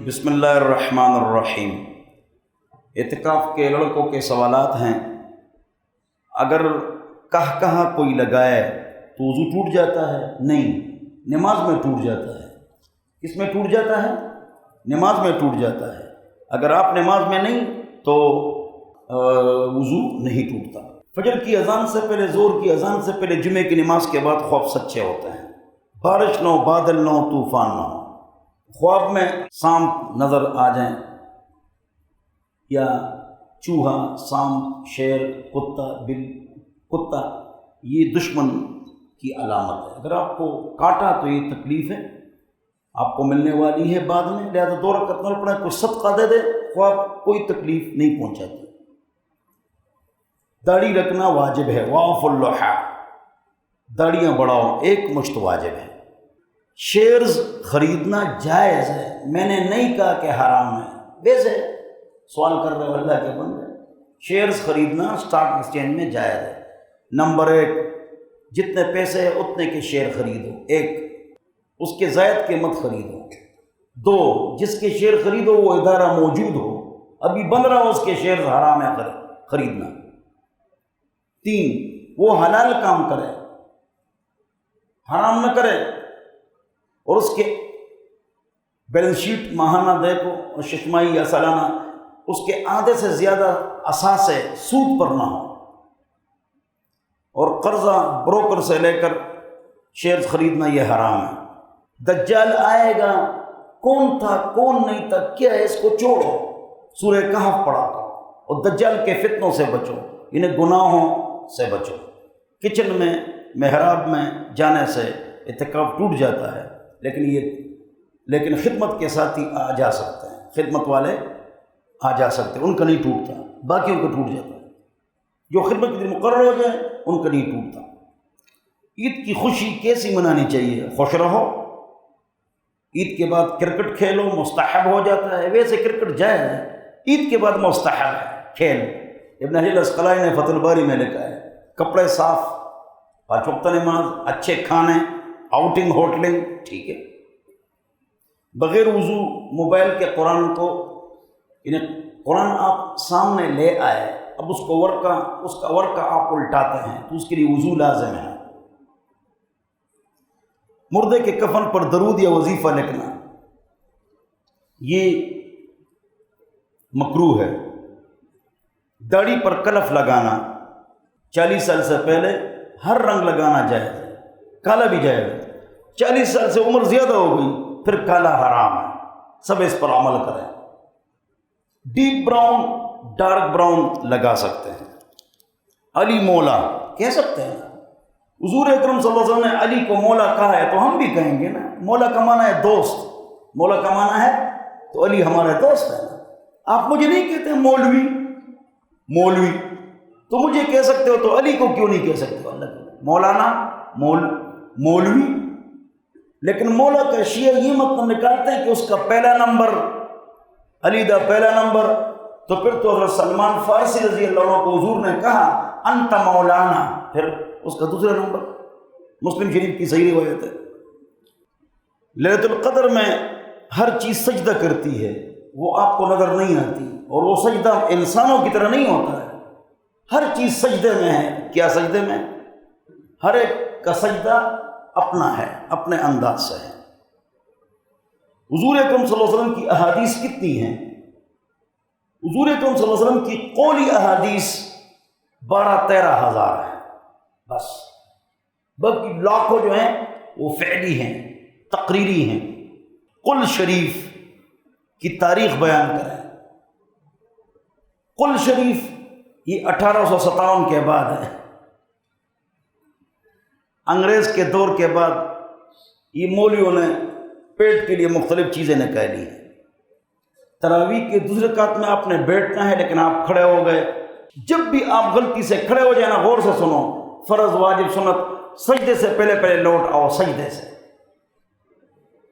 بسم اللہ الرحمن الرحیم۔ اعتکاف کے لڑکوں کے سوالات ہیں۔ اگر کہا کوئی لگائے تو وضو ٹوٹ جاتا ہے؟ نہیں، نماز میں ٹوٹ جاتا ہے۔ کس میں ٹوٹ جاتا ہے؟ نماز میں ٹوٹ جاتا ہے۔ اگر آپ نماز میں نہیں تو وضو نہیں ٹوٹتا۔ فجر کی اذان سے پہلے، ظہر کی اذان سے پہلے، جمعے کی نماز کے بعد خواب سچے ہوتے ہیں۔ بارش نہ ہو، بادل نہ ہو، طوفان نہ ہو، خواب میں سانپ نظر آ جائیں یا چوہا، سانپ، شیر، کتا، بل، کتا، یہ دشمن کی علامت ہے۔ اگر آپ کو کاٹا تو یہ تکلیف ہے، آپ کو ملنے والی ہے بعد میں، لہذا 2 رکعت نہ پڑھیں، کوئی صدقہ دے دے، خواب کوئی تکلیف نہیں پہنچاتی۔ داڑھی رکھنا واجب ہے، واف اللحى، داڑیاں بڑھاؤ، 1 مشت واجب ہے۔ شیئرز خریدنا جائز ہے، میں نے نہیں کہا کہ حرام ہے۔ ویسے سوال کر رہے ہو اللہ کے بندے، شیئرز خریدنا سٹاک ایکسچینج میں جائز ہے۔ نمبر 1، جتنے پیسے ہیں اتنے کے شیئر خریدو، 1، اس کے زائد کے مت خریدو۔ 2، جس کے شیئر خریدو وہ ادارہ موجود ہو، ابھی بن رہا ہو اس کے شیئر، حرام ہے خریدنا۔ 3، وہ حلال کام کرے، حرام نہ کرے، اور اس کے بیلنس شیٹ ماہانہ دیکھو اور ششمائی یا سالانہ، اس کے آدھے سے زیادہ اثاثے سود پر نہ ہو، اور قرضہ بروکر سے لے کر شیئرز خریدنا یہ حرام ہے۔ دجال آئے گا، کون تھا کون نہیں تھا کیا ہے، اس کو چھوڑو، سورہ کہف پڑھا کرو، اور دجال کے فتنوں سے بچو، انہیں گناہوں سے بچو۔ کچن میں، محراب میں جانے سے اعتکاف ٹوٹ جاتا ہے، لیکن خدمت کے ساتھی آ جا سکتے ہیں، خدمت والے آ جا سکتے ہیں، ان کا نہیں ٹوٹتا، باقیوں کا ٹوٹ جاتا ہے۔ جو خدمت کے لیے مقرر ہو جائے ان کا نہیں ٹوٹتا۔ عید کی خوشی کیسی منانی چاہیے؟ خوش رہو، عید کے بعد کرکٹ کھیلو، مستحب ہو جاتا ہے، ویسے کرکٹ جائز ہے، عید کے بعد مستحب ہے کھیل۔ ابن حجر العسقلانی نے فتح الباری میں لکھا ہے، کپڑے صاف، 5 وقت نماز، اچھے کھانے، آؤٹنگ، ہوٹلنگ، ٹھیک ہے۔ بغیر وضو موبائل کے قرآن کو، یعنی قرآن آپ سامنے لے آئے، اب اس کا ورقہ آپ الٹاتے ہیں تو اس کے لیے وضو لازم ہے۔ مردے کے کفن پر درود یا وظیفہ لکھنا یہ مکروہ ہے۔ داڑھی پر کلف لگانا، 40 سال سے پہلے ہر رنگ لگانا جائز ہے، کالا بھی جائز ہے۔ 40 سال سے عمر زیادہ ہو گئی پھر کالا حرام ہے، سب اس پر عمل کریں۔ ڈیپ براؤن، ڈارک براؤن لگا سکتے ہیں۔ علی مولا کہہ سکتے ہیں، حضور اکرم صلی اللہ علیہ وسلم نے علی کو مولا کہا ہے تو ہم بھی کہیں گے نا۔ مولا کا معنی ہے دوست، مولا کا معنی ہے تو علی ہمارے دوست ہے نا۔ آپ مجھے نہیں کہتے مولوی تو مجھے کہہ سکتے ہو تو علی کو کیوں نہیں کہہ سکتے ہو؟ اللہ کے مولانا، مولوی۔ لیکن مولا کا شیعہ یہ مطلب نکالتے ہیں کہ اس کا پہلا نمبر علی دا پہلا نمبر، تو پھر تو حضرت سلمان فارسی رضی اللہ عنہ کو حضور نے کہا انت مولانا، پھر اس کا دوسرا نمبر۔ مسلم شریف کی صحیح روایت ہے۔ لیلۃ القدر میں ہر چیز سجدہ کرتی ہے، وہ آپ کو نظر نہیں آتی، اور وہ سجدہ انسانوں کی طرح نہیں ہوتا ہے، ہر چیز سجدے میں ہے۔ کیا سجدے میں؟ ہر ایک کا سجدہ اپنا ہے، اپنے انداز سے ہے۔ حضور اکرم صلی اللہ علیہ وسلم کی احادیث کتنی ہیں؟ حضور اکرم صلی اللہ علیہ وسلم کی قولی احادیث 12-13 ہزار ہیں بس، باقی لاکھوں جو ہیں وہ فعلی ہیں، تقریری ہیں۔ قل شریف کی تاریخ بیان کریں۔ قل شریف یہ 1857 کے بعد ہے، انگریز کے دور کے بعد یہ مولویوں نے پیٹ کے لیے مختلف چیزیں نکالی ہیں۔ تراویح کے دوسرے رکعت میں آپ نے بیٹھنا ہے، لیکن آپ کھڑے ہو گئے۔ جب بھی آپ غلطی سے کھڑے ہو جائیں نا، غور سے سنو، فرض، واجب، سنت، سجدے سے پہلے لوٹ آؤ، سجدے سے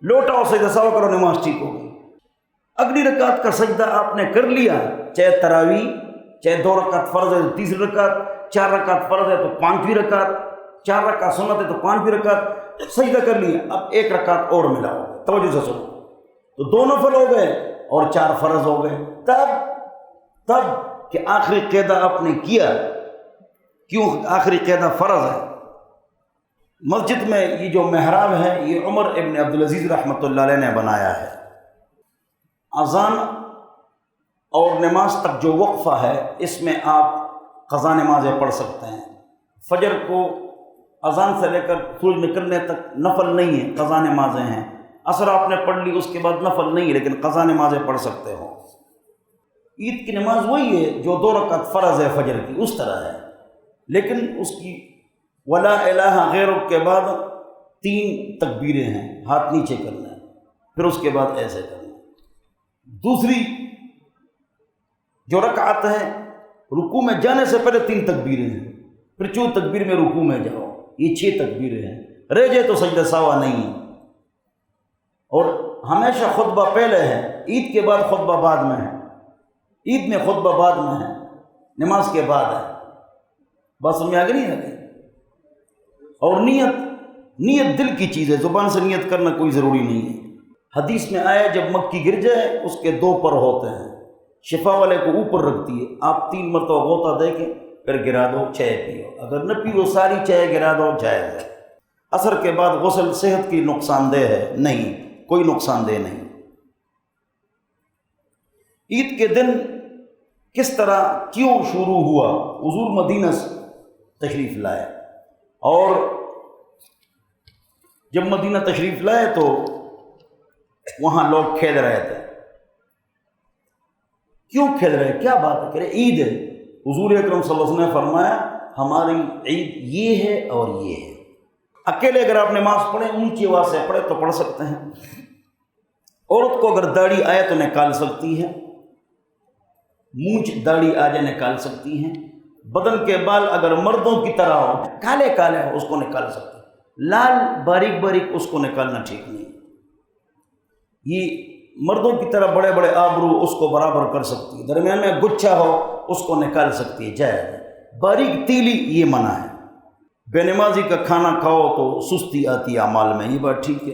لوٹ آؤ، سجدہ سوا کرو، نماز ٹھیک ہوگی۔ اگلی رکعت کا سجدہ آپ نے کر لیا، چاہے تراویح، چاہے 2 رکعت فرض ہے تو تیسری رکعت، 4 رکعت فرض ہے تو 5ویں رکعت، 4 رکعت سنت ہے تو 5ویں رکعت، سجدہ کر لیا، اب 1 رکعت اور ملا ہو۔ توجہ سے سنو، تو 2 نفل ہو گئے اور 4 فرض ہو گئے۔ تب کہ آخری قاعدہ آپ نے کیا، کیوں آخری قاعدہ فرض ہے؟ مسجد میں یہ جو محراب ہے یہ عمر ابن عبدالعزیز رحمۃ اللہ علیہ نے بنایا ہے۔ اذان اور نماز تک جو وقفہ ہے اس میں آپ قضا نمازیں پڑھ سکتے ہیں۔ فجر کو اذان سے لے کر سورج نکلنے تک نفل نہیں ہے، قضا نمازیں ہیں۔ عصر آپ نے پڑھ لی، اس کے بعد نفل نہیں ہے لیکن قضا نمازیں پڑھ سکتے ہو۔ عید کی نماز وہی ہے جو 2 رکعت فرض ہے فجر کی، اس طرح ہے، لیکن اس کی ولا الہ غیر کے بعد 3 تکبیریں ہیں، ہاتھ نیچے کرنا ہے، پھر اس کے بعد ایسے کرنا ہے۔ دوسری جو رکعت ہے رکوع میں جانے سے پہلے 3 تکبیریں ہیں، پھر 4 تکبیر میں رکوع میں جاؤ، یہ 6 تکبیریں ہیں۔ رہ جائے تو سجدہ ساوا نہیں ہے، اور ہمیشہ خطبہ پہلے ہے، عید کے بعد خطبہ بعد میں ہے، عید میں خطبہ بعد میں ہے، نماز کے بعد ہے۔ بات سمجھ آگے نہیں آگے؟ اور نیت دل کی چیز ہے، زبان سے نیت کرنا کوئی ضروری نہیں ہے۔ حدیث میں آیا جب مکھی گر جائے اس کے 2 پر ہوتے ہیں، شفا والے کو اوپر رکھتی ہے، آپ 3 مرتبہ غوطہ دے کے پھر گرا دو، چائے پیو، اگر نہ پیو ساری چائے گرا دو، جائز ہے۔ عصر کے بعد غسل صحت کی نقصان دہ ہے؟ نہیں، کوئی نقصان دہ نہیں۔ عید کے دن کس طرح کیوں شروع ہوا؟ حضور مدینہ سے تشریف لائے، اور جب مدینہ تشریف لائے تو وہاں لوگ کھیل رہے تھے۔ کیوں کھیل رہے؟ کیا بات ہے؟ کہ عید ہے۔ حضور اکرم صلی اللہ علیہ وسلم نے فرمایا ہماری عید یہ ہے اور یہ ہے۔ اکیلے اگر آپ نماز پڑھیں، اونچی آواز سے پڑھے تو پڑھ سکتے ہیں۔ عورت کو اگر داڑھی آئے تو نکال سکتی ہے، مونچھ داڑھی آ جائے نکال سکتی ہیں۔ بدن کے بال اگر مردوں کی طرح ہو، کالے کالے ہو، اس کو نکال سکتے ہیں۔ لال باریک باریک اس کو نکالنا ٹھیک نہیں۔ یہ مردوں کی طرح بڑے بڑے آبرو اس کو برابر کر سکتی ہے، درمیان میں گچھا ہو اس کو نکال سکتی ہے، جائز ہے۔ باریک تیلی یہ منع ہے۔ بے نمازی کا کھانا کھاؤ تو سستی آتی ہے اعمال میں، یہ بات ٹھیک ہے،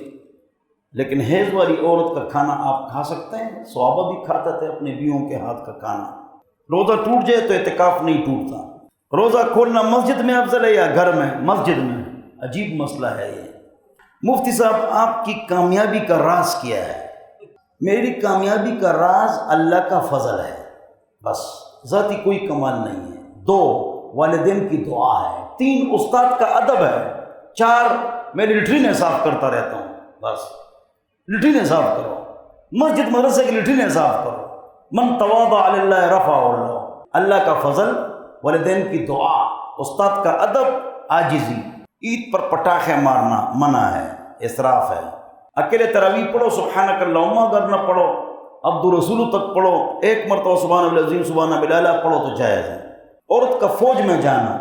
لیکن حیض والی عورت کا کھانا آپ کھا سکتے ہیں۔ صحابہ بھی کھاتے تھے اپنے بیووں کے ہاتھ کا کھانا۔ روزہ ٹوٹ جائے تو اعتکاف نہیں ٹوٹتا۔ روزہ کھولنا مسجد میں افضل ہے یا گھر میں؟ مسجد میں۔ عجیب مسئلہ ہے یہ۔ مفتی صاحب آپ کی کامیابی کا راز کیا ہے؟ میری کامیابی کا راز اللہ کا فضل ہے، بس، ذاتی کوئی کمال نہیں ہے۔ 2 والدین کی دعا ہے، 3 استاد کا ادب ہے، 4 میں لیٹرینیں صاف کرتا رہتا ہوں، بس لیٹرینیں صاف کرو، مسجد مدرسے کی لیٹرینیں صاف کرو۔ من تواضع للہ رفعہ اللہ، اللہ کا فضل، والدین کی دعا، استاد کا ادب، عاجزی۔ عید پر پٹاخے مارنا منع ہے، اسراف ہے۔ اکیلے تراویح پڑھو، سبحانک اللہم، اگر نہ پڑھو عبد الرسول تک پڑھو، 1 مرتبہ سبحان اللہ العظیم سبحان اللہ الاعلیٰ پڑھو تو جائز ہے۔ عورت کا فوج میں جانا،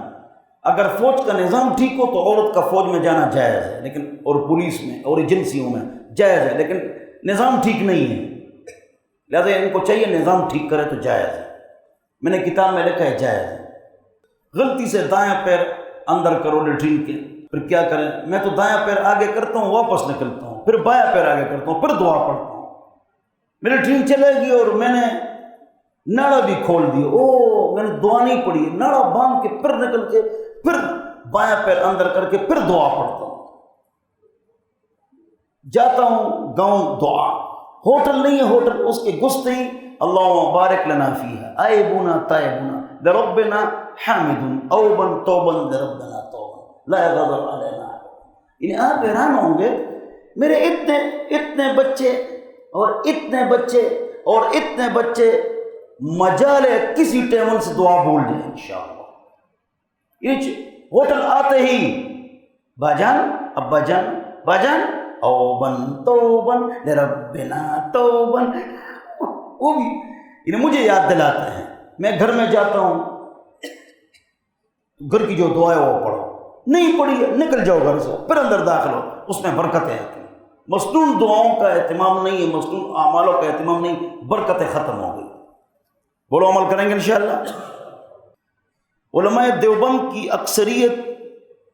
اگر فوج کا نظام ٹھیک ہو تو عورت کا فوج میں جانا جائز ہے، لیکن اور پولیس میں اور ایجنسیوں میں جائز ہے، لیکن نظام ٹھیک نہیں ہے، لہذا ان کو چاہیے نظام ٹھیک کرے تو جائز ہے۔ میں نے کتاب میں لکھا ہے جائز ہے۔ غلطی سے دائیں پیر اندر کرو لیٹرین کے، پھر کیا کریں؟ میں تو دائیں پیر آگے کرتا ہوں، واپس نکلتا ہوں، پھر بایاں پیر آگے کرتا ہوں، پھر دعا پڑھتا ہوں۔ میری لیٹرین چلے گی اور میں نے ناڑا بھی کھول دیا، میں نے دعا نہیں پڑھی، ناڑا باندھ کے پھر نکل کے پھر بایاں پیر اندر کر کے پھر دعا پڑھتا ہوں۔ جاتا ہوں گاؤں، دعا، ہوٹل نہیں ہے، ہوٹل اس کے گھستے ہی اللہم بارک لنا فیہا آئبونا تائبونا لربنا حامدون اوبن توبن لربنا توبن لا یغضب علینا۔ یعنی آپ حیران ہوں گے، میرے اتنے بچے اور اتنے بچے اور اتنے بچے مجال ہے کسی ٹیبل سے دعا بول جائیں انشاءاللہ۔ یہ ہوٹل آتے ہی باجان، ابا جان، باجان، اوبن توبن لربنا توبن، وہ بھی یعنی مجھے یاد دلاتے ہیں۔ میں گھر میں جاتا ہوں، گھر کی جو دعا ہے وہ پڑھو، نہیں پڑھی نکل جاؤ گھر سے، پھر اندر داخل ہو، اس میں برکتیں آتی ہیں۔ مصنون دعاؤں کا اہتمام نہیں ہے، مصنون اعمالوں کا اہتمام نہیں، برکتیں ختم ہو گئی۔ بولو عمل کریں گے انشاءاللہ۔ علماء دیوبند کی اکثریت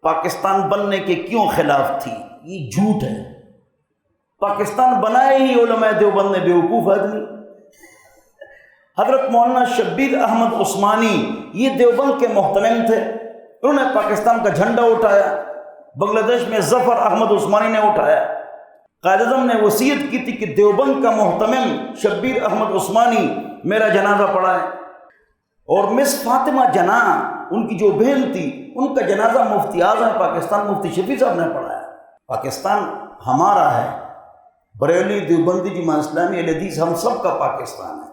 پاکستان بننے کے کیوں خلاف تھی؟ یہ جھوٹ ہے۔ پاکستان بنائے ہی علماء دیوبند نے بیوقوف آدمی۔ حضرت مولانا شبیر احمد عثمانی یہ دیوبند کے محتمم تھے، انہوں نے پاکستان کا جھنڈا اٹھایا، بنگلہ دیش میں ظفر احمد عثمانی نے اٹھایا۔ قائد اعظم نے وصیت کی تھی کہ دیوبند کا محتمم شبیر احمد عثمانی میرا جنازہ پڑھائے، اور مس فاطمہ جناح ان کی جو بہن تھی ان کا جنازہ مفتی اعظم پاکستان مفتی شفیع صاحب نے پڑھایا۔ پاکستان ہمارا ہے، بریلی دیوبندی جماعت اسلامی اہل حدیث ہم سب کا پاکستان ہے،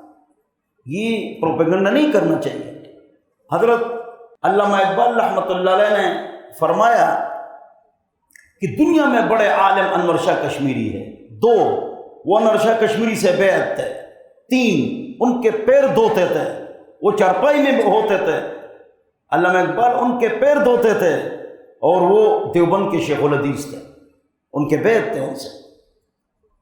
یہ پروپیگنڈا نہیں کرنا چاہیے۔ حضرت علامہ اقبال رحمۃ اللہ علیہ نے فرمایا کہ دنیا میں بڑے عالم انور شاہ کشمیری ہے، 2 وہ انور شاہ کشمیری سے بیعت تھے، 3 ان کے پیر دھوتے تھے، وہ چارپائی میں ہوتے تھے، علامہ اقبال ان کے پیر دھوتے تھے، اور وہ دیوبند کے شیخ الحدیث تھے، ان کے بیعت تھے ان سے۔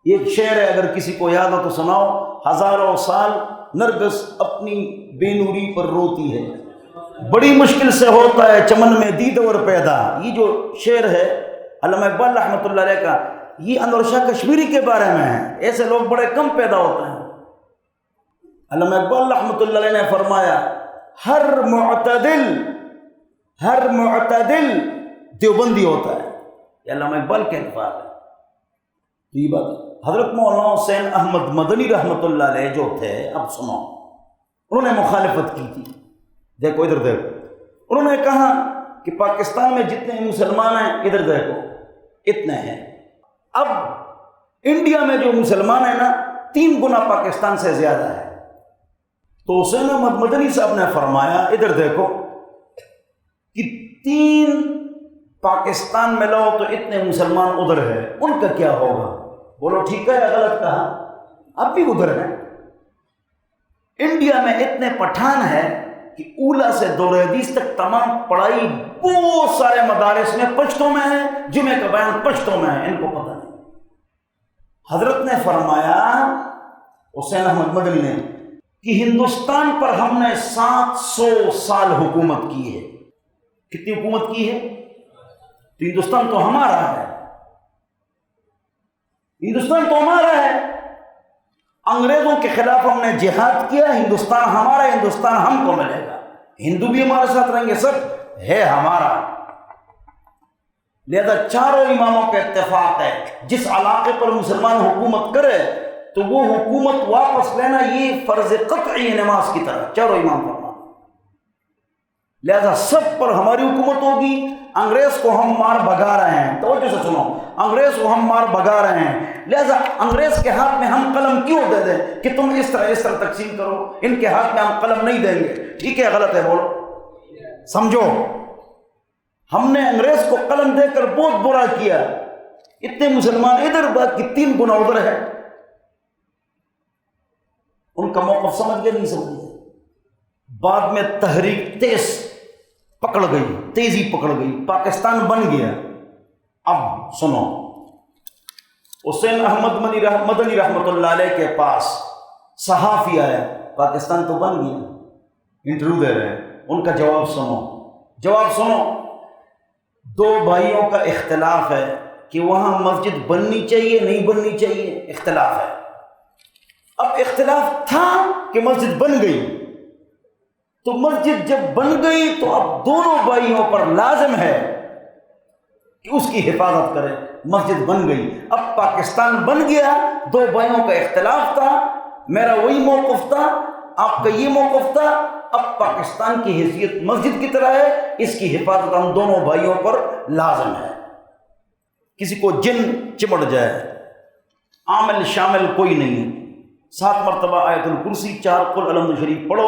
ایک شعر ہے، اگر کسی کو یاد ہو تو سناؤ، ہزاروں سال نرگس اپنی بے نوری پر روتی ہے، بڑی مشکل سے ہوتا ہے چمن میں دیدور پیدا۔ یہ جو شعر ہے علامہ اقبال رحمۃ اللہ علیہ کا، یہ انور شاہ کشمیری کے بارے میں ہے، ایسے لوگ بڑے کم پیدا ہوتے ہیں۔ علامہ اقبال رحمۃ اللہ علیہ نے فرمایا ہر معتدل دیوبندی ہوتا ہے، یہ علامہ اقبال کے الفاظ ہے۔ تو یہ بات ہے۔ حضرت مولانا حسین احمد مدنی رحمۃ اللہ علیہ جو تھے، اب سنو، انہوں نے مخالفت کی تھی، دیکھو ادھر دیکھو، انہوں نے کہا کہ پاکستان میں جتنے مسلمان ہیں ادھر دیکھو اتنے ہیں، اب انڈیا میں جو مسلمان ہیں نا 3 گنا پاکستان سے زیادہ ہے۔ تو حسین احمد مدنی صاحب نے فرمایا ادھر دیکھو کہ 3 پاکستان میں لو تو اتنے مسلمان ادھر ہے، ان کا کیا ہوگا؟ بولو ٹھیک ہے یا غلط کہا؟ اب بھی ادھر ہیں۔ انڈیا میں اتنے پٹھان ہیں کہ اولا سے دور حدیث تک تمام پڑھائی بہت سارے مدارس میں پشتوں میں ہے، جمعہ کا بیان پشتوں میں ہے، ان کو پتہ نہیں۔ حضرت نے فرمایا حسین احمد مدنی نے کہ ہندوستان پر ہم نے 700 سال حکومت کی ہے۔ کتنی حکومت کی ہے؟ تو ہندوستان تو ہمارا ہے، ہندوستان تو ہمارا ہے۔ انگریزوں کے خلاف ہم نے جہاد کیا، ہندوستان ہمارا، ہندوستان ہم کو ملے گا، ہندو بھی ہمارے ساتھ رہیں گے، سب ہے ہمارا۔ لہذا چاروں اماموں کا اتفاق ہے، جس علاقے پر مسلمان حکومت کرے تو وہ حکومت واپس لینا یہ فرض قطعی ہے، نماز کی طرح، چاروں امام فرمان۔ لہذا سب پر ہماری حکومت ہوگی۔ انگریز کو ہم مار بھگا رہے ہیں، توجہ سے سنو، انگریز کو ہم مار بھگا رہے ہیں، لہذا انگریز کے ہاتھ میں ہم قلم کیوں دے دیں کہ تم اس طرح تقسیم کرو؟ ان کے ہاتھ میں ہم قلم نہیں دیں گے۔ ٹھیک ہے غلط ہے؟ بولو، سمجھو، ہم نے انگریز کو قلم دے کر بہت برا کیا، اتنے مسلمان ادھر، بات کی 3 گنا ادھر ہے۔ ان کا موقف سمجھ گئے نہیں سمجھ گئے؟ بعد میں تحریک تیزی پکڑ گئی، پاکستان بن گیا۔ اب سنو، حسین احمد مدنی رحمۃ اللہ علیہ کے پاس صحافی آیا، پاکستان تو بن گیا، انٹرویو دے رہے ہیں، ان کا جواب سنو۔ 2 بھائیوں کا اختلاف ہے کہ وہاں مسجد بننی چاہیے نہیں بننی چاہیے، اختلاف ہے۔ اب اختلاف تھا کہ مسجد بن گئی، تو مسجد جب بن گئی تو اب دونوں بھائیوں پر لازم ہے کہ اس کی حفاظت کرے۔ مسجد بن گئی، اب پاکستان بن گیا، 2 بھائیوں کا اختلاف تھا، میرا وہی موقف تھا، آپ کا یہ موقف تھا، اب پاکستان کی حیثیت مسجد کی طرح ہے، اس کی حفاظت ہم دونوں بھائیوں پر لازم ہے۔ کسی کو جن چمٹ جائے، عامل شامل کوئی نہیں ہے، 7 مرتبہ آیت الکرسی، 4 قل الحمد شریف پڑھو،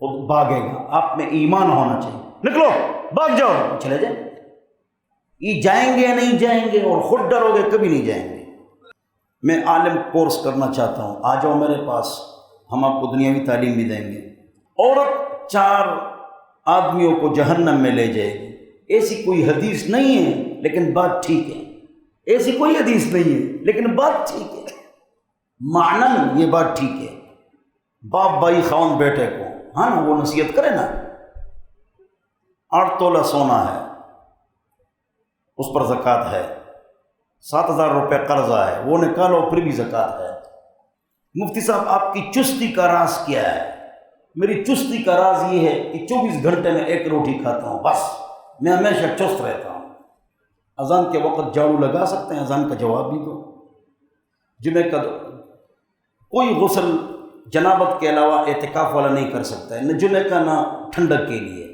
وہ بھاگے گا۔ آپ میں ایمان ہونا چاہیے، نکلو بھاگ جاؤ، چلے جائیں، یہ جائیں گے نہیں جائیں گے، اور خود ڈرو گے کبھی نہیں جائیں گے۔ میں عالم کورس کرنا چاہتا ہوں، آ جاؤ میرے پاس، ہم آپ کو دنیاوی تعلیم بھی دیں گے۔ عورت 4 آدمیوں کو جہنم میں لے جائے گی، ایسی کوئی حدیث نہیں ہے لیکن بات ٹھیک ہے، ایسی کوئی حدیث نہیں ہے لیکن بات ٹھیک ہے، معنن یہ بات ٹھیک ہے۔ باپ بھائی خاون بیٹے کو، ہاں نا، وہ نصیحت کرے نا، 8 تولہ سونا ہے، اس پر زکوٰۃ ہے، 7,000 روپے قرضہ ہے، وہ نکالو پھر بھی زکوٰۃ ہے۔ مفتی صاحب آپ کی چستی کا راز کیا ہے؟ میری چستی کا راز یہ ہے کہ 24 گھنٹے میں 1 روٹی کھاتا ہوں، بس میں ہمیشہ چست رہتا ہوں۔ اذان کے وقت جھاڑو لگا سکتے ہیں؟ اذان کا جواب بھی دو۔ جمعہ کا کوئی غسل جنابت کے علاوہ اعتکاف والا نہیں کر سکتا ہے، نہ جمعہ کا نہ ٹھنڈک کے لیے،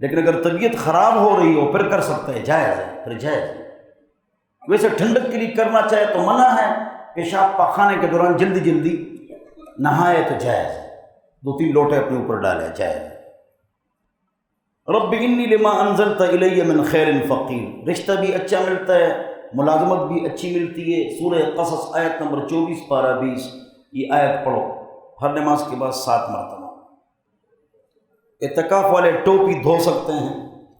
لیکن اگر طبیعت خراب ہو رہی ہو پھر کر سکتا ہے، جائز ہے، پھر جائز ہے۔ ویسے ٹھنڈک کے لیے کرنا چاہے تو منع ہے، پیشاب پاخانے کے دوران جلدی جلدی نہائے تو جائز ہے، 2-3 لوٹے اپنے اوپر ڈالے، جائز ہے۔ رب انی لما انزلت الی من خیر فقیر، رشتہ بھی اچھا ملتا ہے، ملازمت بھی اچھی ملتی ہے۔ سورہ قصص آیت نمبر 24 پارہ 20، یہ آیت پڑھو ہر نماز کے بعد 7 مرتبہ۔ اعتکاف والے ٹوپی دھو سکتے ہیں؟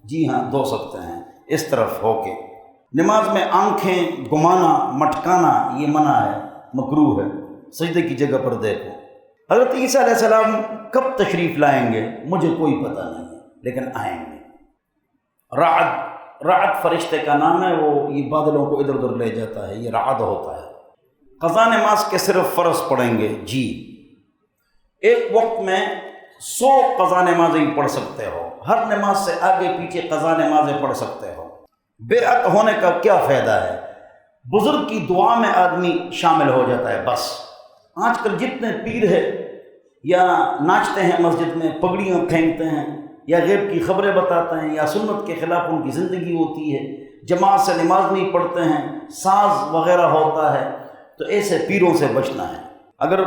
جی ہاں دھو سکتے ہیں، اس طرف ہو کے۔ نماز میں آنکھیں گھمانا مٹکانا یہ منع ہے، مکروہ ہے، سجدے کی جگہ پر دیکھو۔ حضرت عیسیٰ علیہ السلام کب تشریف لائیں گے مجھے کوئی پتہ نہیں ہے، لیکن آئیں گے۔ رعد فرشتے کا نام ہے، وہ یہ بادلوں کو ادھر ادھر لے جاتا ہے، یہ رعد ہوتا ہے۔ قضا نماز کے صرف فرض پڑھیں گے؟ جی، ایک وقت میں 100 قضا نمازیں پڑھ سکتے ہو، ہر نماز سے آگے پیچھے قضا نمازیں پڑھ سکتے ہو۔ بیعت ہونے کا کیا فائدہ ہے؟ بزرگ کی دعا میں آدمی شامل ہو جاتا ہے بس۔ آج کل جتنے پیر ہیں یا ناچتے ہیں مسجد میں، پگڑیاں پھینکتے ہیں یا غیب کی خبریں بتاتے ہیں یا سنت کے خلاف ان کی زندگی ہوتی ہے، جماعت سے نماز نہیں پڑھتے ہیں، ساز وغیرہ ہوتا ہے، تو ایسے پیروں سے بچنا ہے۔ اگر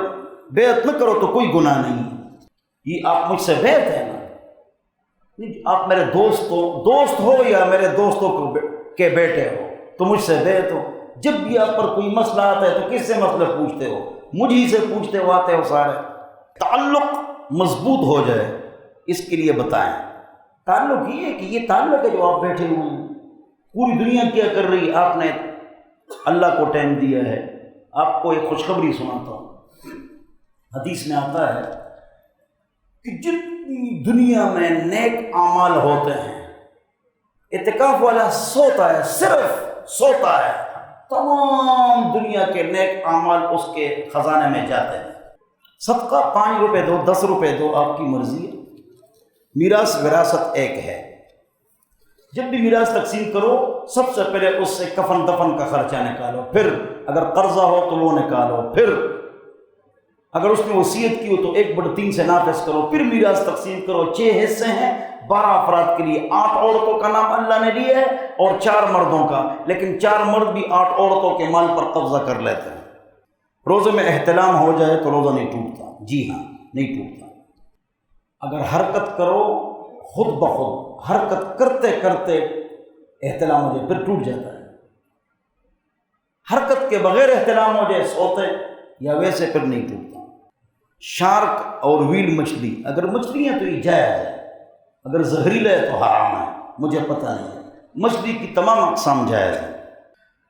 بیعت نہ کرو تو کوئی گناہ نہیں، یہ آپ مجھ سے بیعت ہے نا، آپ میرے دوست ہو یا میرے دوستوں کے بیٹے ہو تو مجھ سے بیعت ہو۔ جب بھی آپ پر کوئی مسئلہ آتا ہے تو کس سے مسئلہ پوچھتے ہو؟ مجھ ہی سے پوچھتے ہو، آتے ہو سارے۔ تعلق مضبوط ہو جائے اس کے لیے بتائیں۔ تعلق یہ ہے کہ یہ تعلق ہے جو آپ بیٹھے ہوئے ہیں، پوری دنیا کیا کر رہی ہے، آپ نے اللہ کو ٹائم دیا ہے۔ آپ کو ایک خوشخبری سناتا ہوں، حدیث میں آتا ہے کہ جتنی دنیا میں نیک اعمال ہوتے ہیں، اعتکاف والا سوتا ہے، صرف سوتا ہے، تمام دنیا کے نیک اعمال اس کے خزانے میں جاتے ہیں۔ صدقہ 5 روپے دو، 10 روپے دو، آپ کی مرضی ہے۔ میراث وراثت ایک ہے، جب بھی میراث تقسیم کرو سب سے پہلے اس سے کفن دفن کا خرچہ نکالو، پھر اگر قرضہ ہو تو وہ نکالو، پھر اگر اس نے وصیت کی ہو تو 1/3 سے نافذ کرو، پھر میراث تقسیم کرو۔ 6 حصے ہیں 12 افراد کے لیے، 8 عورتوں کا نام اللہ نے لیا ہے اور 4 مردوں کا، لیکن 4 مرد بھی 8 عورتوں کے مال پر قبضہ کر لیتے ہیں۔ روزے میں احتلام ہو جائے تو روزہ نہیں ٹوٹتا، جی ہاں نہیں ٹوٹتا۔ اگر حرکت کرو خود بخود، حرکت کرتے کرتے احتلام ہو جائے پھر ٹوٹ جاتا ہے۔ حرکت کے بغیر احتلام ہو جائے سوتے یا ویسے پھر نہیں ٹوٹتا۔ شارک اور ویل مچھلی، اگر مچھلی ہے تو یہ جائز ہے، اگر زہریلا ہے تو حرام ہے، مجھے پتہ نہیں ہے۔ مچھلی کی تمام اقسام جائز ہیں۔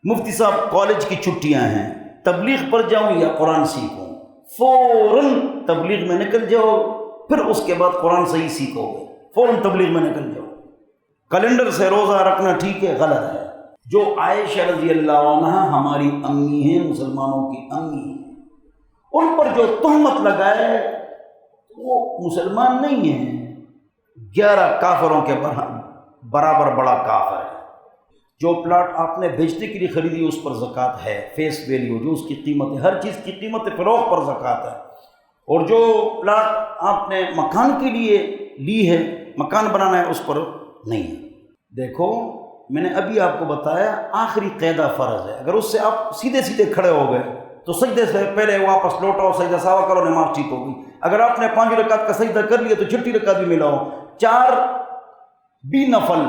مفتی صاحب کالج کی چھٹیاں ہیں، تبلیغ پر جاؤں یا قرآن سیکھوں؟ فوراً تبلیغ میں نکل جاؤ، پھر اس کے بعد قرآن صحیح سیکھو گے، فوراً تبلیغ میں نکل جاؤ۔ کیلنڈر سے روزہ رکھنا ٹھیک ہے، غلط ہے۔ جو عائشہ رضی اللہ عنہ ہماری امی ہیں، مسلمانوں کی امی ہیں، ان پر جو تہمت لگائے وہ مسلمان نہیں ہیں، 11 کافروں کے برابر بڑا کافر ہے۔ جو پلاٹ آپ نے بیچنے کے لیے خریدی اس پر زکوٰۃ ہے، فیس ویلیو جو اس کی قیمت ہے، ہر چیز کی قیمت فروغ پر زکوٰۃ ہے۔ اور جو پلاٹ آپ نے مکان کے لیے لی ہے، مکان بنانا ہے، اس پر نہیں ہے۔ دیکھو میں نے ابھی آپ کو بتایا آخری قاعدہ فرض ہے، اگر اس سے آپ سیدھے سیدھے کھڑے ہو گئے تو سجدے سے پہلے واپس لوٹاؤ، سجدہ ساوا کرو، نماز ٹھیک ہوگی۔ اگر آپ نے 5 رکعت کا سجدہ کر لیا تو چھٹی رکعت بھی ملاؤ، 4 بھی نفل،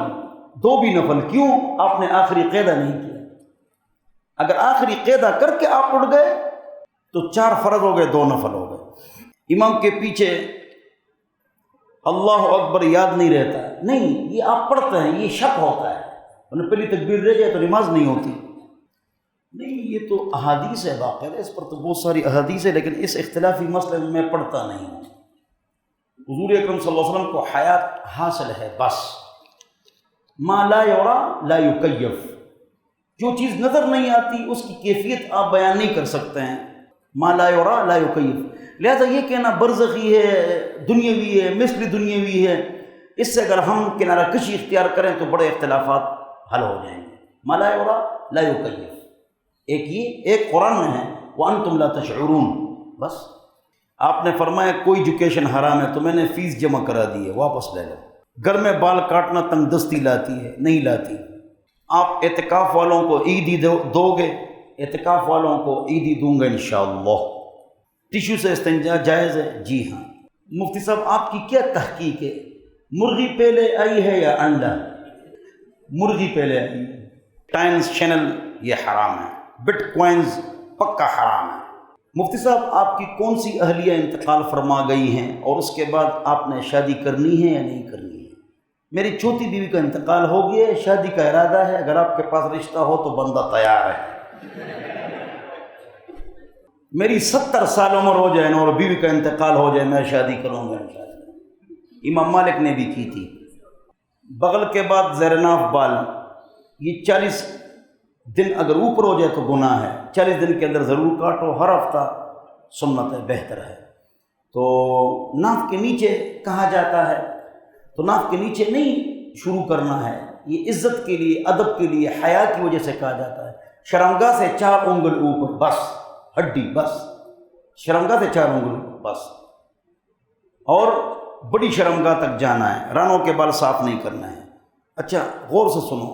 2 بھی نفل۔ کیوں؟ آپ نے آخری قاعدہ نہیں کیا۔ اگر آخری قاعدہ کر کے آپ اٹھ گئے تو 4 فرض ہو گئے، 2 نفل ہو گئے۔ امام کے پیچھے اللہ اکبر یاد نہیں رہتا، نہیں، یہ آپ پڑھتے ہیں، یہ شک ہوتا ہے، انہیں پہلی تکبیر رہ جائے تو نماز نہیں ہوتی۔ نہیں، یہ تو احادیث ہے، باقاعدہ اس پر تو بہت ساری احادیث ہے، لیکن اس اختلافی مسئلے میں پڑھتا نہیں ہوں۔ حضور اکرم صلی اللہ علیہ وسلم کو حیات حاصل ہے، بس ما لا یرا لا یکیف، جو چیز نظر نہیں آتی اس کی کیفیت آپ بیان نہیں کر سکتے ہیں. ما لا یرا لا یکیف. لہذا یہ کہنا برزخی ہے، دنیاوی ہے، مثل دنیاوی ہے، اس سے اگر ہم کنارہ کشی اختیار کریں تو بڑے اختلافات حل ہو جائیں گے. ما لا یرا لا یکیف ایک یہ ایک قرآن میں ہے وانتم لا تشعرون. بس آپ نے فرمایا کوئی ایجوکیشن حرام ہے تو میں نے فیس جمع کرا دی ہے، واپس لے لو. گھر میں بال کاٹنا تنگ دستی لاتی ہے؟ نہیں لاتی. آپ اعتکاف والوں کو عیدی دو گے؟ اعتکاف والوں کو عیدی دوں گا انشاءاللہ. ٹیشو سے استنجا جائز ہے؟ جی ہاں. مفتی صاحب آپ کی کیا تحقیق ہے؟ مرغی پہلے آئی ہے یا انڈا؟ مرغی پہلے آئی ہے. ٹائمز چینل یہ حرام ہے، بٹ کوائنز پکا حرام ہے. مفتی صاحب آپ کی کون سی اہلیہ انتقال فرما گئی ہیں اور اس کے بعد آپ نے شادی کرنی ہے یا نہیں کرنی ہے؟ میری چوتھی بیوی کا انتقال ہو گیا ہے، شادی کا ارادہ ہے، اگر آپ کے پاس رشتہ ہو تو بندہ تیار ہے. میری 70 سال عمر ہو جائے نا اور بیوی کا انتقال ہو جائے میں شادی کروں گا انشاءاللہ. امام مالک نے بھی کی تھی. بغل کے بعد زیرناف بال، یہ 40 دن اگر اوپر ہو جائے تو گناہ ہے. 40 دن کے اندر ضرور کاٹو، ہر ہفتہ سنت ہے، بہتر ہے. تو ناف کے نیچے کہا جاتا ہے تو ناف کے نیچے نہیں شروع کرنا ہے، یہ عزت کے لیے، ادب کے لیے، حیا کی وجہ سے کہا جاتا ہے. شرمگاہ سے 4 انگل اوپر بس، ہڈی بس، شرمگاہ سے 4 انگل اوپر بس، اور بڑی شرمگاہ تک جانا ہے. رانوں کے بال صاف نہیں کرنا ہے. اچھا غور سے سنو،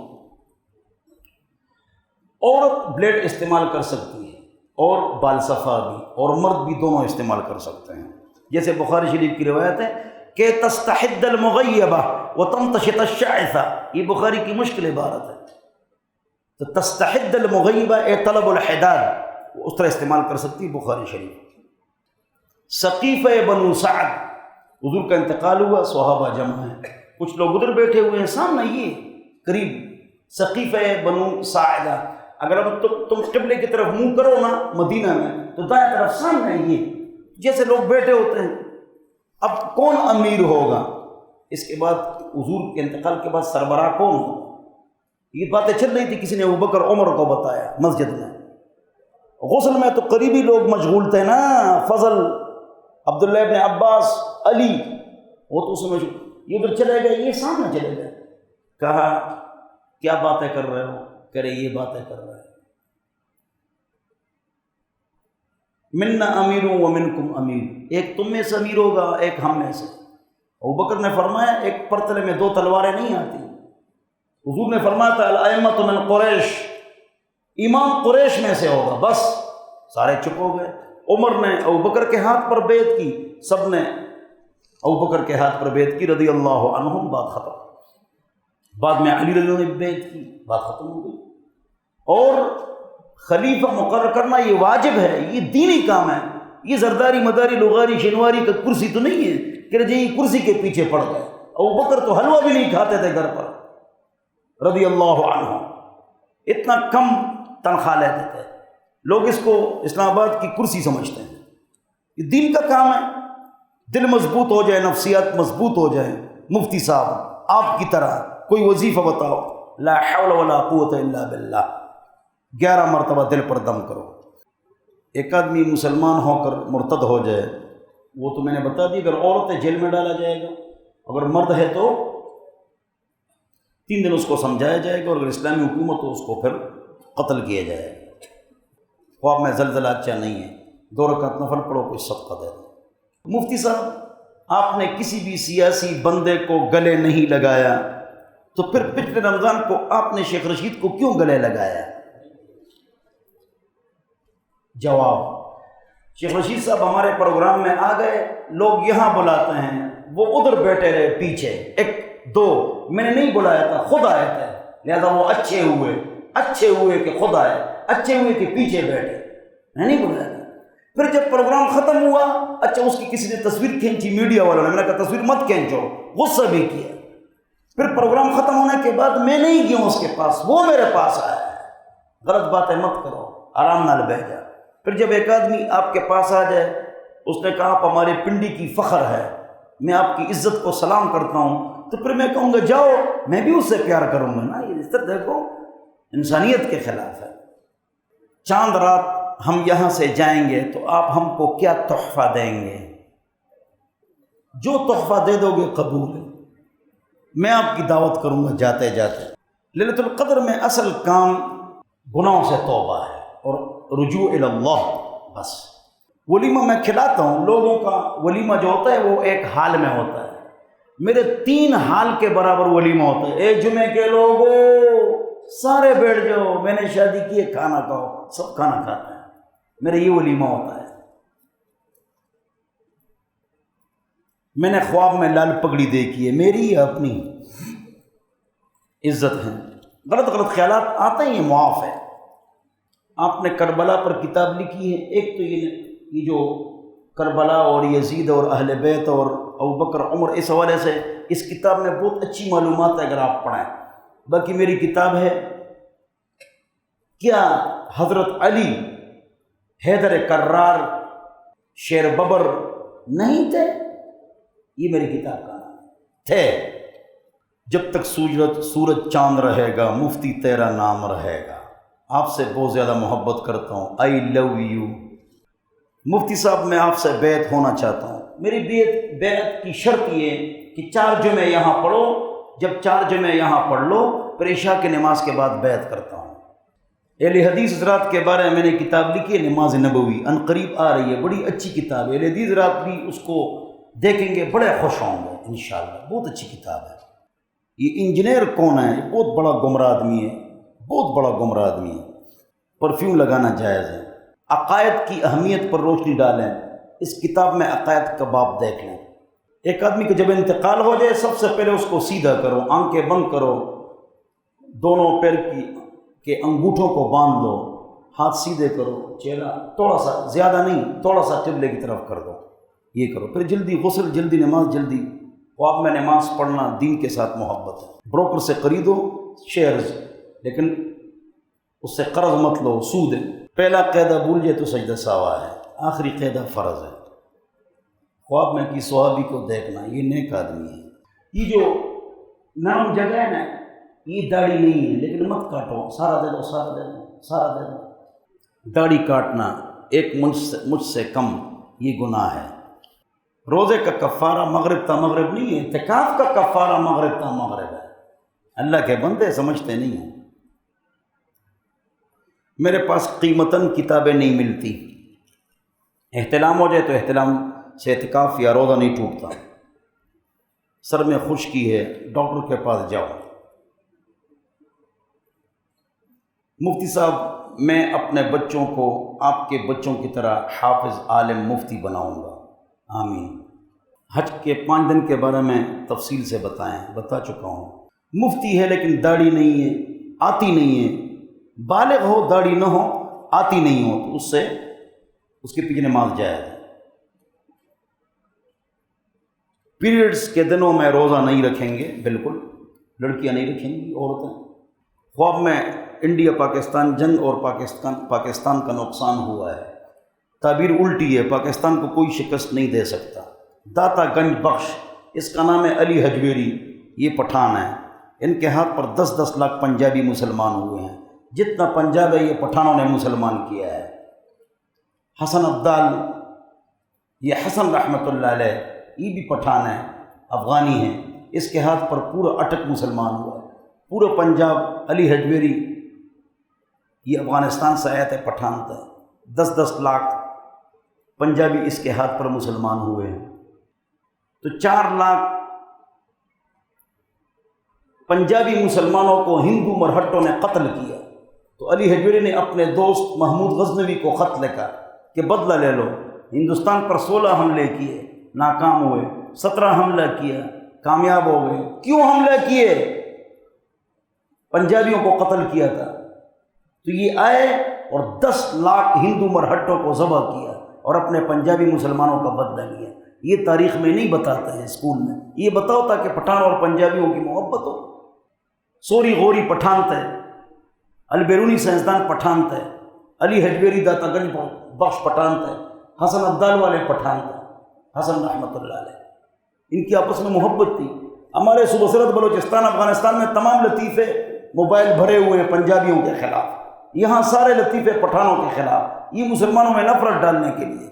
عورت بلیڈ استعمال کر سکتی ہے اور بال صفا بھی، اور مرد بھی دونوں استعمال کر سکتے ہیں. جیسے بخاری شریف کی روایت ہے کہ تستحد المغیبہ وتنتشط الشعثہ، یہ بخاری کی مشکل عبارت ہے. تو تستحد المغیبہ اے طلب الحداد، اس طرح استعمال کر سکتی ہے بخاری شریف. ثقیفہ بنو سعد، حضور کا انتقال ہوا، صحابہ جمع ہیں، کچھ لوگ ادھر بیٹھے ہوئے ہیں، سامنے یہ قریب ثقیفہ بنو ساعدہ. اگر تم قبلے کی طرف منہ کرو نا مدینہ میں تو دائیں طرف سامنے یہ جیسے لوگ بیٹھے ہوتے ہیں. اب کون امیر ہوگا؟ اس کے بعد حضور کے انتقال کے بعد سربراہ کون ہوگا؟ یہ باتیں چل رہی تھی، کسی نے ابوبکر عمر کو بتایا مسجد میں. غسل میں تو قریبی لوگ مشغول تھے نا، فضل، عبداللہ ابن عباس، علی، وہ تو اس میں یہ ادھر چلے گئے، یہ سامنے چلے گئے. کہا کیا باتیں کر رہے ہو؟ کہہ رہے یہ باتیں کر رہے ہیں. منا امیر و منکم امیر، ایک تم میں سے امیر ہوگا، ایک ہم میں سے. ابوبکر نے فرمایا ایک پرتلے میں 2 تلواریں نہیں آتی. حضور نے فرمایا تھا الائمۃ من قریش، امام قریش میں سے ہوگا. بس سارے چپ ہو گئے. عمر نے ابوبکر کے ہاتھ پر بیعت کی، سب نے ابوبکر کے ہاتھ پر بیعت کی رضی اللہ عنہم، بات ختم. بعد میں علی رضی اللہ عنہ نے بیعت کی، بات ختم ہو گئی. اور خلیفہ مقرر کرنا یہ واجب ہے، یہ دینی کام ہے. یہ زرداری مداری لغاری شنواری کا کرسی تو نہیں ہے کہ رجی کرسی کے پیچھے پڑ گئے. ابوبکر تو حلوہ بھی نہیں کھاتے تھے گھر پر رضی اللہ عنہ، اتنا کم تنخواہ لیتے تھے. لوگ اس کو اسلام آباد کی کرسی سمجھتے ہیں. یہ دین کا کام ہے. دل مضبوط ہو جائے، نفسیات مضبوط ہو جائیں. مفتی صاحب آپ کی طرح کوئی وظیفہ بتاؤ، لا حول ولا قوت الا باللہ، 11 مرتبہ دل پر دم کرو. ایک آدمی مسلمان ہو کر مرتد ہو جائے، وہ تو میں نے بتا دی، اگر عورت ہے جیل میں ڈالا جائے گا، اگر مرد ہے تو 3 دن اس کو سمجھایا جائے گا، اور اگر اسلامی حکومت ہو اس کو پھر قتل کیا جائے گا. خواب میں زلزلہ اچھا نہیں ہے، 2 رکعت نفل پڑھو، کوئی صدقہ دے دو. مفتی صاحب آپ نے کسی بھی سیاسی بندے کو گلے نہیں لگایا، تو پھر پچھلے رمضان کو آپ نے شیخ رشید کو کیوں گلے لگایا؟ جواب، شیخ رشید صاحب ہمارے پروگرام میں آ گئے، لوگ یہاں بلاتے ہیں، وہ ادھر بیٹھے رہے پیچھے. 1 2 میں نے نہیں بلایا تھا، خود آئے تھے، لہذا وہ اچھے ہوئے کہ خود آئے، اچھے ہوئے کہ پیچھے بیٹھے، میں نہیں بلایا تھا. پھر جب پروگرام ختم ہوا، اچھا اس کی کسی نے تصویر کھینچی میڈیا والوں نے، میں نے کہا تصویر مت کھینچو، غصہ بھی کیا. پھر پروگرام ختم ہونے کے بعد میں نہیں گیا اس کے پاس، وہ میرے پاس آیا ہے. غلط باتیں مت کرو، آرام نال بیٹھ جا. پھر جب ایک آدمی آپ کے پاس آ جائے، اس نے کہا آپ ہمارے پنڈی کی فخر ہے، میں آپ کی عزت کو سلام کرتا ہوں، تو پھر میں کہوں گا جاؤ، میں بھی اس سے پیار کروں گا نا. یہ اس طرح دیکھو انسانیت کے خلاف ہے۔ چاند رات ہم یہاں سے جائیں گے تو آپ ہم کو کیا تحفہ دیں گے؟ جو تحفہ دے دو گے قبول ہے۔ میں آپ کی دعوت کروں گا جاتے جاتے، لیلۃ القدر میں اصل کام گناہوں سے توبہ ہے اور رجوع الی اللہ۔ بس ولیمہ میں کھلاتا ہوں، لوگوں کا ولیمہ جو ہوتا ہے وہ ایک حال میں ہوتا ہے، میرے 3 حال کے برابر ولیمہ ہوتا ہے۔ ایک جمعے کے لوگوں سارے بیٹھ جاؤ، میں نے شادی کی ہے، کھانا کھاؤ، سب کھانا کھاتے ہیں، میرا یہ ولیمہ ہوتا ہے۔ میں نے خواب میں لال پگڑی دیکھی ہے، میری یا اپنی؟ عزت ہے۔ غلط غلط خیالات آتے ہیں، یہ معاف ہے۔ آپ نے کربلا پر کتاب لکھی ہے، ایک تو یہ جو کربلا اور یزید اور اہل بیت اور ابوبکر عمر، اس حوالے سے اس کتاب میں بہت اچھی معلومات ہے اگر آپ پڑھیں۔ باقی میری کتاب ہے کیا حضرت علی حیدر کرار شیر ببر نہیں تھے؟ یہ میری کتاب کا نام تھے۔ جب تک سورج چاند رہے گا مفتی تیرا نام رہے گا۔ آپ سے بہت زیادہ محبت کرتا ہوں، آئی لو یو مفتی صاحب، میں آپ سے بیعت ہونا چاہتا ہوں۔ میری بیعت کی شرط یہ کہ 4 جمعے یہاں پڑھو، جب 4 جمعے یہاں پڑھ لو پھر عشاء کی نماز کے بعد بیعت کرتا ہوں۔ اہل حدیث حضرات کے بارے میں نے کتاب لکھی ہے، نماز نبوی، ان قریب آ رہی ہے، بڑی اچھی کتاب ہے۔ اہل حدیث حضرات بھی اس کو دیکھیں گے، بڑے خوش ہوں گے انشاءاللہ، بہت اچھی کتاب ہے۔ یہ انجینئر کون ہے؟ یہ بہت بڑا گمراہ آدمی ہے، بہت بڑا گمراہ آدمی ہے۔ پرفیوم لگانا جائز ہے۔ عقائد کی اہمیت پر روشنی ڈالیں، اس کتاب میں عقائد کا باب دیکھ لیں۔ ایک آدمی کو جب انتقال ہو جائے سب سے پہلے اس کو سیدھا کرو، آنکھیں بند کرو، دونوں پیر کے انگوٹھوں کو باندھ دو، ہاتھ سیدھے کرو، چہرہ تھوڑا سا، زیادہ نہیں، تھوڑا سا قبلے کی طرف کر دو، یہ کرو، پھر جلدی غسل، جلدی نماز، جلدی خواب میں نماز پڑھنا دین کے ساتھ محبت ہے۔ بروکر سے خریدو شیئرز، لیکن اس سے قرض مت لو، سود ہے۔ پہلا قاعدہ بھول جائے تو سجدہ ساوا ہے، آخری قاعدہ فرض ہے۔ خواب میں کی صحابی کو دیکھنا، یہ نیک آدمی ہے۔ یہ جو نرم جگہ ہے نا، یہ داڑھی نہیں ہے، لیکن مت کاٹو، سارا دے دو، سارا دے دو، سارا دے دو۔ داڑھی کاٹنا ایک مجھ سے کم، یہ گناہ ہے۔ روزے کا کفارہ مغرب تا مغرب نہیں ہے، اعتکاف کا کفارہ مغرب تا مغرب ہے۔ اللہ کے بندے سمجھتے نہیں ہیں۔ میرے پاس قیمتاً کتابیں نہیں ملتی، احتلام ہو جائے تو احتلام سے اعتکاف یا روزہ نہیں ٹوٹتا۔ سر میں خشکی ہے، ڈاکٹر کے پاس جاؤ۔ مفتی صاحب، میں اپنے بچوں کو آپ کے بچوں کی طرح حافظ، عالم، مفتی بناؤں گا، آمین۔ حج کے 5 دن کے بارے میں تفصیل سے بتا چکا ہوں۔ مفتی ہے لیکن داڑھی نہیں ہے، آتی نہیں ہے، بالغ ہو داڑھی نہ ہو، آتی نہیں ہو، تو اس کے پیچھے نماز جائز ہے۔ پیریڈز کے دنوں میں روزہ نہیں رکھیں گے، بالکل، لڑکیاں نہیں رکھیں گی، عورتیں۔ خواب میں انڈیا پاکستان جنگ اور پاکستان کا نقصان ہوا ہے، تعبیر الٹی ہے، پاکستان کو کوئی شکست نہیں دے سکتا۔ داتا گنج بخش، اس کا نام ہے علی حجویری، یہ پٹھان ہے، ان کے ہاتھ پر 10-10 لاکھ پنجابی مسلمان ہوئے ہیں، جتنا پنجاب ہے یہ پٹھانوں نے مسلمان کیا ہے۔ حسن عبدال، یہ حسن رحمۃ اللہ علیہ، یہ بھی پٹھان ہے، افغانی ہے، اس کے ہاتھ پر پورا اٹک مسلمان ہوا ہے، پورا پنجاب۔ علی حجویری یہ افغانستان سے آیا تھے، پٹھان تھے، 10-10 لاکھ پنجابی اس کے ہاتھ پر مسلمان ہوئے ہیں۔ تو 4 لاکھ پنجابی مسلمانوں کو ہندو مرہٹوں نے قتل کیا، تو علی حجویری نے اپنے دوست محمود غزنوی کو خط لکھا کہ بدلہ لے لو۔ ہندوستان پر 16 حملے کیے، ناکام ہوئے، 17 حملہ کیا، کامیاب ہو گئے۔ کیوں حملہ کیے؟ پنجابیوں کو قتل کیا تھا۔ تو یہ آئے اور 10 لاکھ ہندو مرہٹوں کو ذبح کیا اور اپنے پنجابی مسلمانوں کا بدلہ لیا۔ یہ تاریخ میں نہیں بتاتا ہے اسکول میں، یہ بتاؤ تاکہ پٹھان اور پنجابیوں کی محبت ہو۔ سوری غوری پٹھان تھے، البیرونی سائنسدان پٹھان تھے، علی حجویری داتا گنج بخش پٹھان تھے، حسن عبدال والے پٹھان تھے، حسن رحمۃ اللہ علیہ۔ ان کی آپس میں محبت تھی۔ ہمارے صوبہ سرحد بلوچستان افغانستان میں تمام لطیفے موبائل بھرے ہوئے ہیں پنجابیوں کے خلاف، یہاں سارے لطیفے پٹھانوں کے خلاف، یہ مسلمانوں میں نفرت ڈالنے کے لیے۔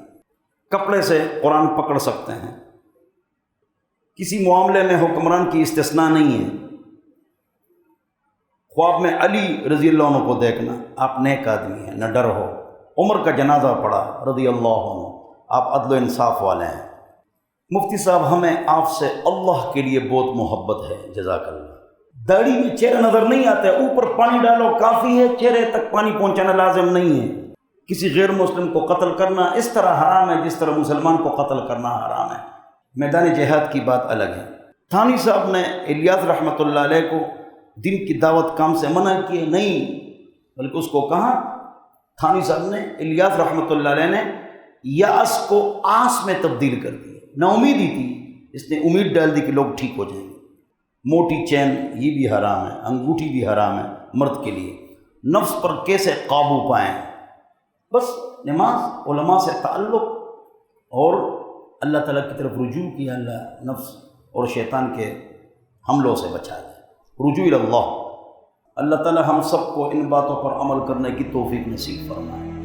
کپڑے سے قرآن پکڑ سکتے ہیں، کسی معاملے میں حکمران کی استثناء نہیں ہے۔ خواب میں علی رضی اللہ عنہ کو دیکھنا، آپ نیک آدمی ہیں، نہ ڈر ہو۔ عمر کا جنازہ پڑھا رضی اللہ عنہ، آپ عدل و انصاف والے ہیں۔ مفتی صاحب ہمیں آپ سے اللہ کے لیے بہت محبت ہے، جزاک اللہ۔ داڑھی میں چہرہ نظر نہیں آتا ہے، اوپر پانی ڈالو کافی ہے، چہرے تک پانی پہنچانا لازم نہیں ہے۔ کسی غیر مسلم کو قتل کرنا اس طرح حرام ہے جس طرح مسلمان کو قتل کرنا حرام ہے۔ میدان جہاد کی بات الگ ہے۔ تھانی صاحب نے الیاس رحمۃ اللہ علیہ کو دن کی دعوت کام سے منع کیے نہیں، بلکہ اس کو کہا، تھانی صاحب نے الیاس رحمۃ اللہ علیہ نے یاس کو آس میں تبدیل کر دیا، نا امیدی تھی، اس نے امید ڈال دی کہ لوگ ٹھیک ہو جائیں گے۔ موٹی چین یہ بھی حرام ہے، انگوٹھی بھی حرام ہے مرد کے لیے۔ نفس پر کیسے قابو پائیں؟ بس نماز، علماء سے تعلق اور اللہ تعالیٰ کی طرف رجوع کیا، اللہ نفس اور شیطان کے حملوں سے بچا دے، رجوع اللہ۔ اللہ تعالیٰ ہم سب کو ان باتوں پر عمل کرنے کی توفیق نصیب فرمائے۔